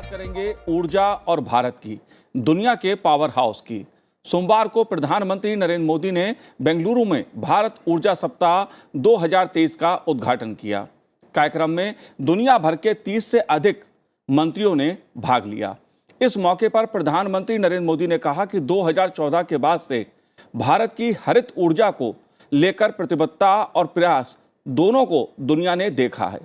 करेंगे ऊर्जा और भारत की, दुनिया के पावर हाउस की। सोमवार को प्रधानमंत्री नरेंद्र मोदी ने बेंगलुरु में भारत ऊर्जा सप्ताह 2023 का उद्घाटन किया। कार्यक्रम में दुनिया भर के 30 से अधिक मंत्रियों ने भाग लिया। इस मौके पर प्रधानमंत्री नरेंद्र मोदी ने कहा कि 2014 के बाद से भारत की हरित ऊर्जा को लेकर प्रतिबद्धता और प्रयास दोनों को दुनिया ने देखा है।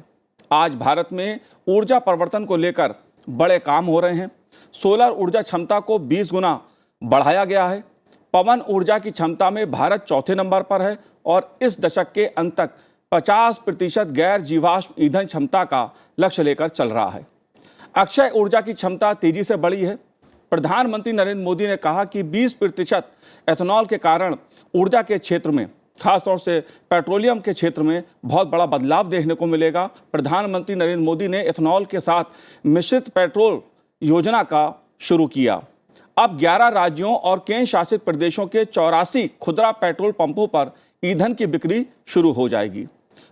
आज भारत में ऊर्जा परिवर्तन को लेकर बड़े काम हो रहे हैं। सोलर ऊर्जा क्षमता को 20 गुना बढ़ाया गया है। पवन ऊर्जा की क्षमता में भारत चौथे नंबर पर है और इस दशक के अंत तक 50% गैर जीवाश्म ईंधन क्षमता का लक्ष्य लेकर चल रहा है। अक्षय ऊर्जा की क्षमता तेजी से बढ़ी है। प्रधानमंत्री नरेंद्र मोदी ने कहा कि 20% एथेनॉल के कारण ऊर्जा के क्षेत्र में, खासतौर से पेट्रोलियम के क्षेत्र में बहुत बड़ा बदलाव देखने को मिलेगा। प्रधानमंत्री नरेंद्र मोदी ने एथेनॉल के साथ मिश्रित पेट्रोल योजना का शुरू किया। अब 11 राज्यों और केंद्र शासित प्रदेशों के 84 खुदरा पेट्रोल पंपों पर ईंधन की बिक्री शुरू हो जाएगी।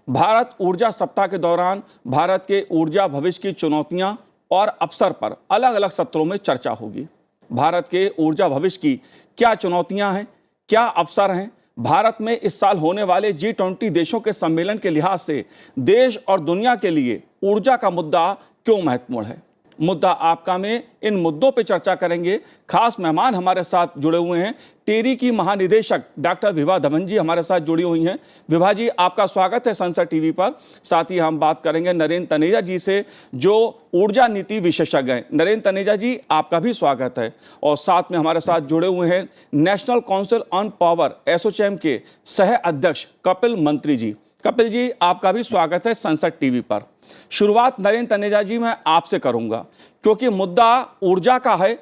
भारत ऊर्जा सप्ताह के दौरान भारत के ऊर्जा भविष्य की चुनौतियां और अवसर पर अलग अलग सत्रों में चर्चा होगी। भारत के ऊर्जा भविष्य की क्या चुनौतियां हैं, क्या अवसर हैं? भारत में इस साल होने वाले G20 देशों के सम्मेलन के लिहाज से देश और दुनिया के लिए ऊर्जा का मुद्दा क्यों महत्वपूर्ण है? मुद्दा आपका में इन मुद्दों पर चर्चा करेंगे। खास मेहमान हमारे साथ जुड़े हुए हैं। टेरी की महानिदेशक डॉक्टर विभा धवन जी हमारे साथ जुड़ी हुई हैं। विभा जी, आपका स्वागत है संसद टीवी पर। साथ ही हम बात करेंगे नरेंद्र तनेजा जी से, जो ऊर्जा नीति विशेषज्ञ हैं। नरेंद्र तनेजा जी, आपका भी स्वागत है। और साथ में हमारे साथ जुड़े हुए हैं national council on power ASSOCHAM के सह अध्यक्ष कपिल मंत्री जी। कपिल जी, आपका भी स्वागत है संसद टीवी पर। शुरुआत नरेंद्र तनेजा जी मैं आपसे करूंगा, क्योंकि मुद्दा ऊर्जा का है।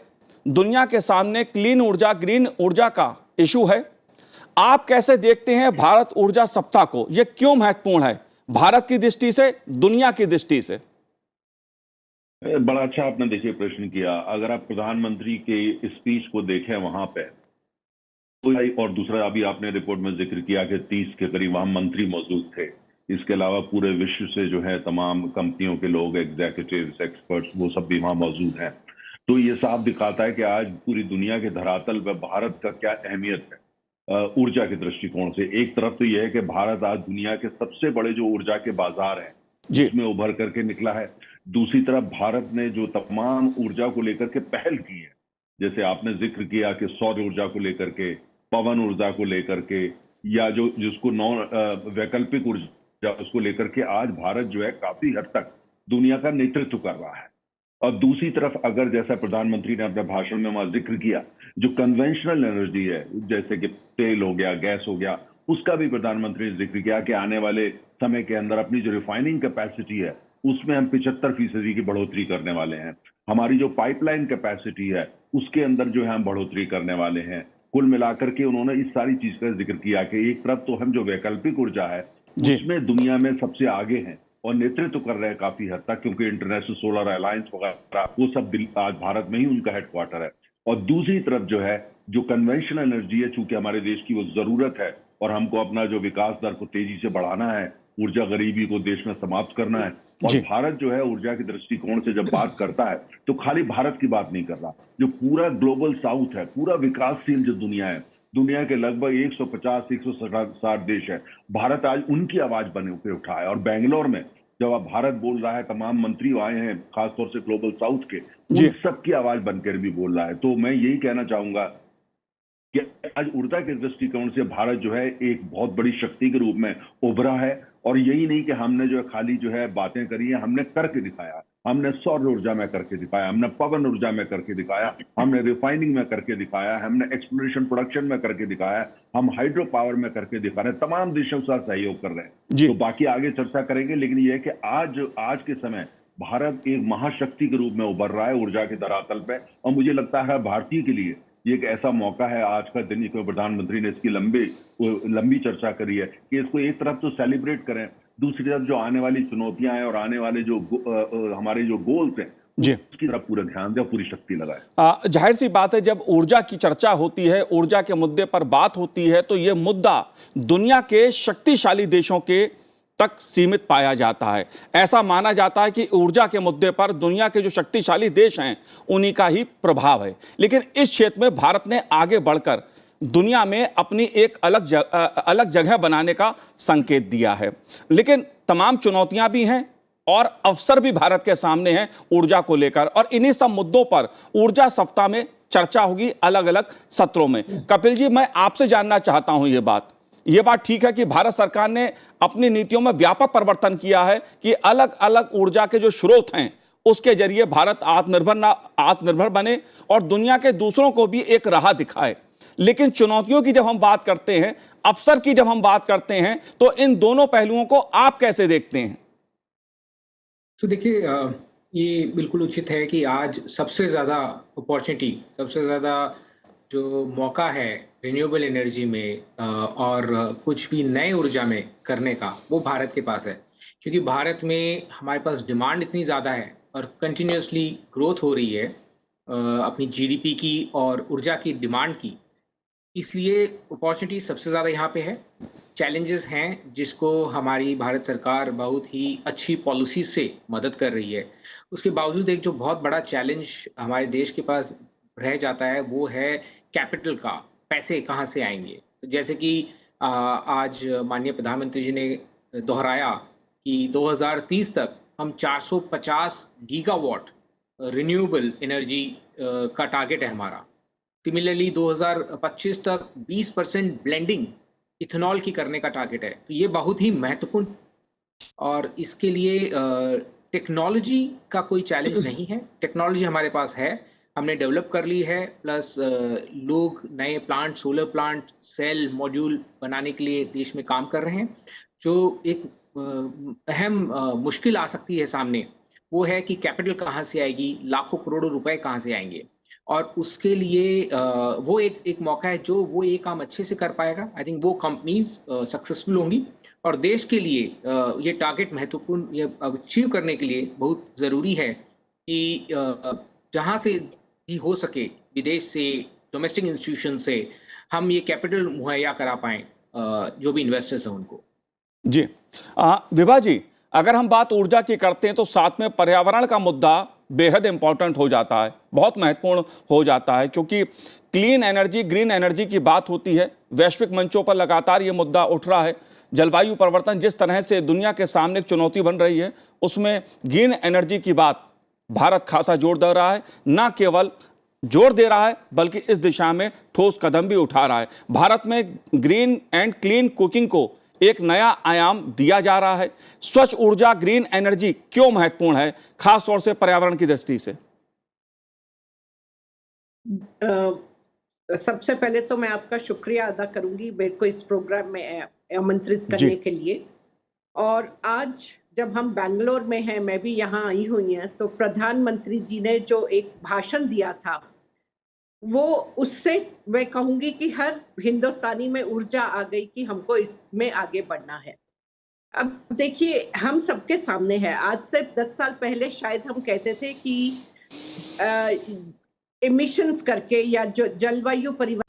दुनिया के सामने क्लीन ऊर्जा, ग्रीन ऊर्जा का इशू है। आप कैसे देखते हैं भारत ऊर्जा सप्ताह को? यह क्यों महत्वपूर्ण है भारत की दृष्टि से, दुनिया की दृष्टि से? बड़ा अच्छा आपने देखिए प्रश्न किया। अगर आप प्रधानमंत्री के स्पीच को देखें वहां पे, और दूसरा अभी आपने रिपोर्ट में जिक्र किया कि 30 के करीब वहां मंत्री मौजूद थे। इसके अलावा पूरे विश्व से जो है तमाम कंपनियों के लोग, एग्जीक्यूटिव्स, एक्सपर्ट्स, वो सब भी वहां मौजूद हैं। तो ये साफ दिखाता है कि आज पूरी दुनिया के धरातल पर भारत का क्या अहमियत है ऊर्जा के दृष्टिकोण से। एक तरफ तो यह है कि भारत आज दुनिया के सबसे बड़े जो ऊर्जा के बाजार हैं उसमें उभर करके निकला है। दूसरी तरफ भारत ने जो तमाम ऊर्जा को लेकर के पहल की है, जैसे आपने जिक्र किया कि सौर ऊर्जा को लेकर के, पवन ऊर्जा को लेकर के, या जो जिसको वैकल्पिक ऊर्जा उसको लेकर के आज भारत जो है काफी हद तक दुनिया का नेतृत्व कर रहा है। और दूसरी तरफ अगर जैसा प्रधानमंत्री ने अपने भाषण में वहां जिक्र किया, जो कन्वेंशनल एनर्जी है जैसे कि तेल हो गया, गैस हो गया, उसका भी प्रधानमंत्री ने जिक्र किया कि आने वाले समय के अंदर अपनी जो रिफाइनिंग कैपेसिटी है उसमें हम 75% की बढ़ोतरी करने वाले हैं। हमारी जो पाइपलाइन कैपेसिटी है उसके अंदर जो है हम बढ़ोतरी करने वाले हैं। कुल मिलाकर के उन्होंने इस सारी चीज का जिक्र किया कि एक तरफ तो हम जो वैकल्पिक ऊर्जा है उसमें दुनिया में सबसे आगे हैं और नेतृत्व कर रहे हैं काफी हद तक, क्योंकि इंटरनेशनल सोलर अलायंस वगैरह वो सब आज भारत में ही उनका हेडक्वार्टर है। और दूसरी तरफ जो है जो कन्वेंशनल एनर्जी है, चूंकि हमारे देश की वो जरूरत है और हमको अपना जो विकास दर को तेजी से बढ़ाना है, ऊर्जा गरीबी को देश में समाप्त करना है। और भारत जो है ऊर्जा के दृष्टिकोण से जब बात करता है तो खाली भारत की बात नहीं कर रहा, जो पूरा ग्लोबल साउथ है, पूरा विकासशील जो दुनिया है, दुनिया के लगभग 150-160 देश है, भारत आज उनकी आवाज बने के उठा है। और बेंगलोर में जब आप भारत बोल रहा है, तमाम मंत्री आए हैं खासतौर से ग्लोबल साउथ के, उन सबकी आवाज बनकर भी बोल रहा है। तो मैं यही कहना चाहूंगा कि आज ऊर्जा के दृष्टिकोण से भारत जो है एक बहुत बड़ी शक्ति के रूप में उभरा है। और यही नहीं कि हमने जो है खाली जो है बातें करी है, हमने करके दिखाया। हमने सौर ऊर्जा में करके दिखाया, हमने पवन ऊर्जा में करके दिखाया, हमने रिफाइनिंग में करके दिखाया, हमने एक्सप्लोरेशन प्रोडक्शन में करके दिखाया, हम हाइड्रो पावर में करके दिखा रहे हैं। तमाम देशों के साथ सहयोग कर रहे हैं। तो बाकी आगे चर्चा करेंगे, लेकिन यह है कि आज के समय भारत एक महाशक्ति के रूप में उभर रहा है ऊर्जा के धरातल पे। और मुझे लगता है भारतीय के लिए ये एक ऐसा मौका है आज का दिन, इसमें प्रधानमंत्री ने इसकी लंबी चर्चा करी है कि इसको एक तरफ तो सेलिब्रेट करें, दूसरी तरफ जो आने वाली चुनौतियां हैं और आने वाले जो हमारे जो गोल्स हैं उसकी तरफ पूरा ध्यान दें, पूरी शक्ति लगाए। जाहिर सी बात है, जब ऊर्जा की चर्चा होती है, ऊर्जा के मुद्दे पर बात होती है, तो ये मुद्दा दुनिया के शक्तिशाली देशों के तक सीमित पाया जाता है। ऐसा माना जाता है कि ऊर्जा के मुद्दे पर दुनिया के जो शक्तिशाली देश हैं उन्हीं का ही प्रभाव है। लेकिन इस क्षेत्र में भारत ने आगे बढ़कर दुनिया में अपनी एक अलग जगह बनाने का संकेत दिया है। लेकिन तमाम चुनौतियां भी हैं और अवसर भी भारत के सामने हैं ऊर्जा को लेकर, और इन्हीं सब मुद्दों पर ऊर्जा सप्ताह में चर्चा होगी अलग अलग सत्रों में। कपिल जी, मैं आपसे जानना चाहता हूं ये बात ठीक है कि भारत सरकार ने अपनी नीतियों में व्यापक परिवर्तन किया है कि अलग अलग ऊर्जा के जो स्रोत हैं उसके जरिए भारत आत्मनिर्भर बने और दुनिया के दूसरों को भी एक राह दिखाए। लेकिन चुनौतियों की जब हम बात करते हैं, अवसर की जब हम बात करते हैं, तो इन दोनों पहलुओं को आप कैसे देखते हैं? तो देखिए, ये बिल्कुल उचित है कि आज सबसे ज़्यादा अपॉर्चुनिटी, सबसे ज़्यादा जो मौका है रिन्यूएबल एनर्जी में और कुछ भी नए ऊर्जा में करने का, वो भारत के पास है। क्योंकि भारत में हमारे पास डिमांड इतनी ज़्यादा है और कंटिन्यूसली ग्रोथ हो रही है अपनी जीडीपी की और ऊर्जा की डिमांड की, इसलिए अपॉर्चुनिटी सबसे ज़्यादा यहाँ पे है। चैलेंजेस हैं जिसको हमारी भारत सरकार बहुत ही अच्छी पॉलिसी से मदद कर रही है। उसके बावजूद एक जो बहुत बड़ा चैलेंज हमारे देश के पास रह जाता है वो है कैपिटल का, पैसे कहाँ से आएंगे। जैसे कि आज माननीय प्रधानमंत्री जी ने दोहराया कि 2030 तक हम 450 गीगावाट रिन्यूएबल एनर्जी का टारगेट है हमारा। सिमिलरली 2025 तक 20% ब्लेंडिंग इथेनॉल की करने का टारगेट है। तो ये बहुत ही महत्वपूर्ण, और इसके लिए टेक्नोलॉजी का कोई चैलेंज नहीं है। टेक्नोलॉजी हमारे पास है, हमने डेवलप कर ली है, प्लस लोग नए plant, solar plant, cell module बनाने के लिए देश में काम कर रहे हैं। जो एक अहम मुश्किल आ सकती है सामने, वो है कि कैपिटल कहाँ से आएगी, लाखों करोड़ों रुपए कहाँ से आएंगे। और उसके लिए वो एक मौका है, जो वो ये काम अच्छे से कर पाएगा, आई थिंक वो कंपनीज सक्सेसफुल होंगी। और देश के लिए ये टारगेट महत्वपूर्ण, ये अचीव करने के लिए बहुत ज़रूरी है कि जहाँ से भी हो सके विदेश से, डोमेस्टिक इंस्टीट्यूशन से हम ये कैपिटल मुहैया करा पाएँ जो भी इन्वेस्टर्स हैं उनको। जी विभा जी, अगर हम बात ऊर्जा की करते हैं तो साथ में पर्यावरण का मुद्दा बेहद इंपॉर्टेंट हो जाता है, बहुत महत्वपूर्ण हो जाता है, क्योंकि क्लीन एनर्जी, ग्रीन एनर्जी की बात होती है। वैश्विक मंचों पर लगातार ये मुद्दा उठ रहा है। जलवायु परिवर्तन जिस तरह से दुनिया के सामने एक चुनौती बन रही है, उसमें ग्रीन एनर्जी की बात भारत खासा जोर दे रहा है। ना केवल जोर दे रहा है बल्कि इस दिशा में ठोस कदम भी उठा रहा है। भारत में ग्रीन एंड क्लीन कुकिंग को एक नया आयाम दिया जा रहा है। स्वच्छ ऊर्जा, ग्रीन एनर्जी क्यों महत्वपूर्ण है, खास तौर से पर्यावरण की दृष्टि से? सबसे पहले तो मैं आपका शुक्रिया अदा करूंगी मेरे को इस प्रोग्राम में आमंत्रित करने के लिए। और आज जब हम बैंगलोर में हैं, मैं भी यहाँ आई हुई हैं, तो प्रधानमंत्री जी ने जो एक भाषण दिया था, वो उससे मैं कहूंगी कि हर हिंदुस्तानी में ऊर्जा आ गई कि हमको इसमें आगे बढ़ना है। अब देखिए, हम सबके सामने है, आज से 10 साल पहले शायद हम कहते थे कि एमिशंस करके या जो जलवायु परिवर्तन